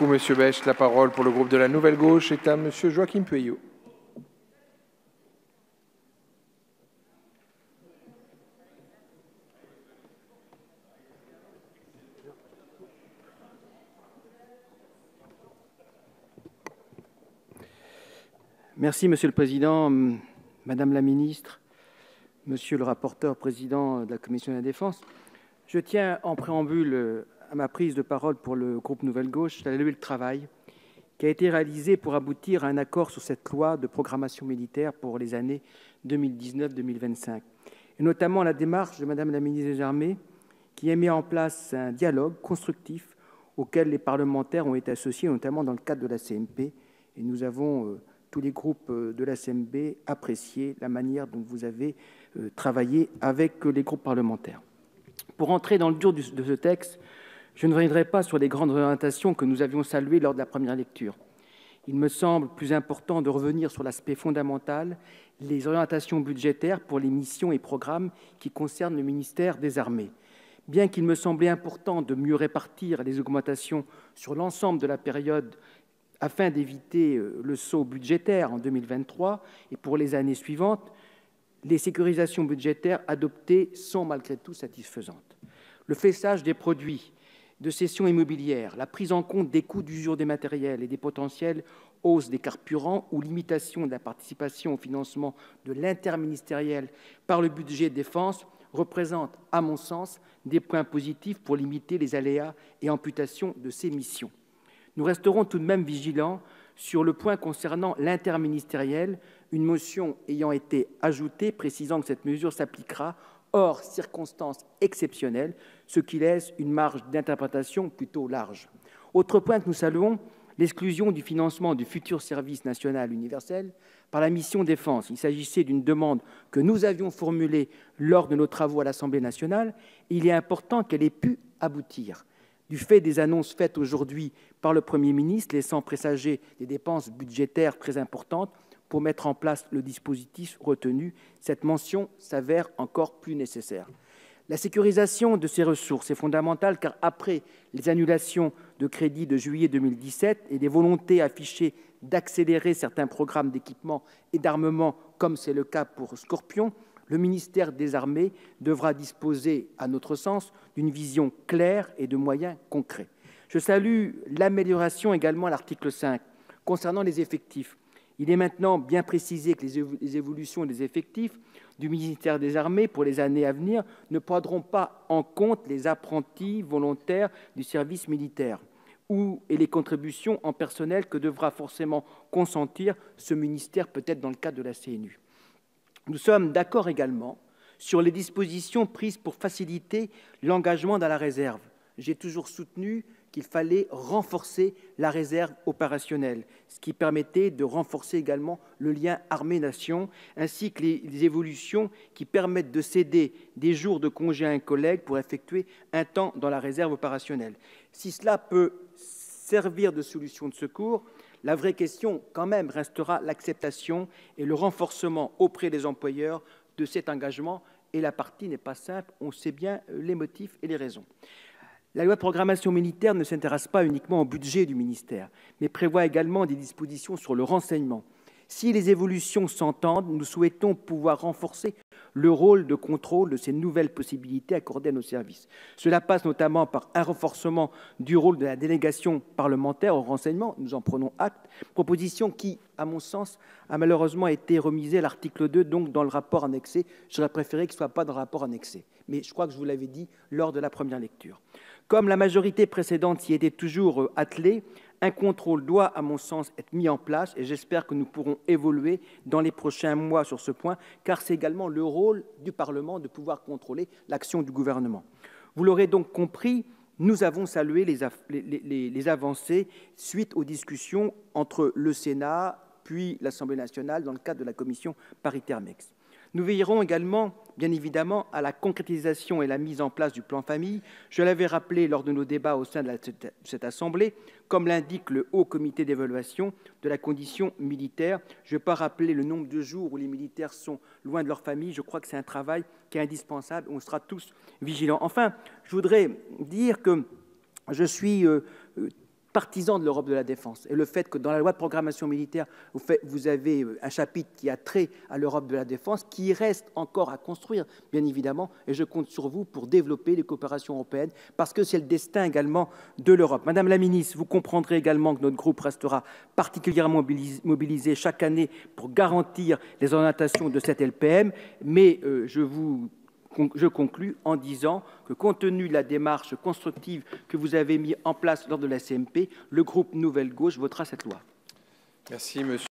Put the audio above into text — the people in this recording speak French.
beaucoup, Monsieur Bech. La parole pour le groupe de la Nouvelle Gauche est à Monsieur Joachim Pueyo. Merci, Monsieur le Président, Madame la Ministre, Monsieur le rapporteur président de la Commission de la Défense. Je tiens en préambule à ma prise de parole pour le groupe Nouvelle Gauche à saluer le travail qui a été réalisé pour aboutir à un accord sur cette loi de programmation militaire pour les années 2019-2025, et notamment la démarche de Madame la Ministre des Armées qui a mis en place un dialogue constructif auquel les parlementaires ont été associés, notamment dans le cadre de la CMP, et nous avons tous les groupes de la CMP apprécié la manière dont vous avez travaillé avec les groupes parlementaires. Pour entrer dans le dur de ce texte, je ne reviendrai pas sur les grandes orientations que nous avions saluées lors de la première lecture. Il me semble plus important de revenir sur l'aspect fondamental, les orientations budgétaires pour les missions et programmes qui concernent le ministère des Armées. Bien qu'il me semblait important de mieux répartir les augmentations sur l'ensemble de la période afin d'éviter le saut budgétaire en 2023 et pour les années suivantes, les sécurisations budgétaires adoptées sont malgré tout satisfaisantes. Le fléchage des produits de cession immobilière, la prise en compte des coûts d'usure des matériels et des potentielles hausses des carburants ou limitation de la participation au financement de l'interministériel par le budget de défense représentent, à mon sens, des points positifs pour limiter les aléas et amputations de ces missions. Nous resterons tout de même vigilants sur le point concernant l'interministériel, une motion ayant été ajoutée précisant que cette mesure s'appliquera hors circonstances exceptionnelles, ce qui laisse une marge d'interprétation plutôt large. Autre point que nous saluons, l'exclusion du financement du futur service national universel par la mission défense. Il s'agissait d'une demande que nous avions formulée lors de nos travaux à l'Assemblée nationale et il est important qu'elle ait pu aboutir. Du fait des annonces faites aujourd'hui par le Premier ministre, laissant présager des dépenses budgétaires très importantes pour mettre en place le dispositif retenu, cette mention s'avère encore plus nécessaire. La sécurisation de ces ressources est fondamentale car après les annulations de crédits de juillet 2017 et des volontés affichées d'accélérer certains programmes d'équipement et d'armement, comme c'est le cas pour Scorpion, le ministère des Armées devra disposer, à notre sens, d'une vision claire et de moyens concrets. Je salue l'amélioration également à l'article 5 concernant les effectifs. Il est maintenant bien précisé que les évolutions des effectifs du ministère des Armées pour les années à venir ne prendront pas en compte les apprentis volontaires du service militaire et les contributions en personnel que devra forcément consentir ce ministère, peut-être dans le cadre de la CNU. Nous sommes d'accord également sur les dispositions prises pour faciliter l'engagement dans la réserve. J'ai toujours soutenu qu'il fallait renforcer la réserve opérationnelle, ce qui permettait de renforcer également le lien armée-nation, ainsi que les évolutions qui permettent de céder des jours de congé à un collègue pour effectuer un temps dans la réserve opérationnelle. Si cela peut servir de solution de secours, la vraie question, quand même, restera l'acceptation et le renforcement auprès des employeurs de cet engagement. Et la partie n'est pas simple, on sait bien les motifs et les raisons. La loi de programmation militaire ne s'intéresse pas uniquement au budget du ministère, mais prévoit également des dispositions sur le renseignement. Si les évolutions s'entendent, nous souhaitons pouvoir renforcer le rôle de contrôle de ces nouvelles possibilités accordées à nos services. Cela passe notamment par un renforcement du rôle de la délégation parlementaire au renseignement, nous en prenons acte, proposition qui, à mon sens, a malheureusement été remisée à l'article 2, donc dans le rapport annexé. J'aurais préféré qu'il ne soit pas dans le rapport annexé, mais je crois que je vous l'avais dit lors de la première lecture. Comme la majorité précédente s'y était toujours attelée, un contrôle doit, à mon sens, être mis en place et j'espère que nous pourrons évoluer dans les prochains mois sur ce point, car c'est également le rôle du Parlement de pouvoir contrôler l'action du gouvernement. Vous l'aurez donc compris, nous avons salué les avancées suite aux discussions entre le Sénat puis l'Assemblée nationale dans le cadre de la commission paritaire mixte. Nous veillerons également, bien évidemment, à la concrétisation et la mise en place du plan famille. Je l'avais rappelé lors de nos débats au sein de cette Assemblée, comme l'indique le Haut Comité d'évaluation de la condition militaire. Je ne vais pas rappeler le nombre de jours où les militaires sont loin de leur famille. Je crois que c'est un travail qui est indispensable. On sera tous vigilants. Enfin, je voudrais dire que je suis partisan de l'Europe de la défense. Et le fait que dans la loi de programmation militaire, vous avez un chapitre qui a trait à l'Europe de la défense, qui reste encore à construire, bien évidemment, et je compte sur vous pour développer les coopérations européennes, parce que c'est le destin également de l'Europe. Madame la ministre, vous comprendrez également que notre groupe restera particulièrement mobilisé chaque année pour garantir les orientations de cette LPM, mais je conclus en disant que, compte tenu de la démarche constructive que vous avez mise en place lors de la CMP, le groupe Nouvelle Gauche votera cette loi. Merci, monsieur.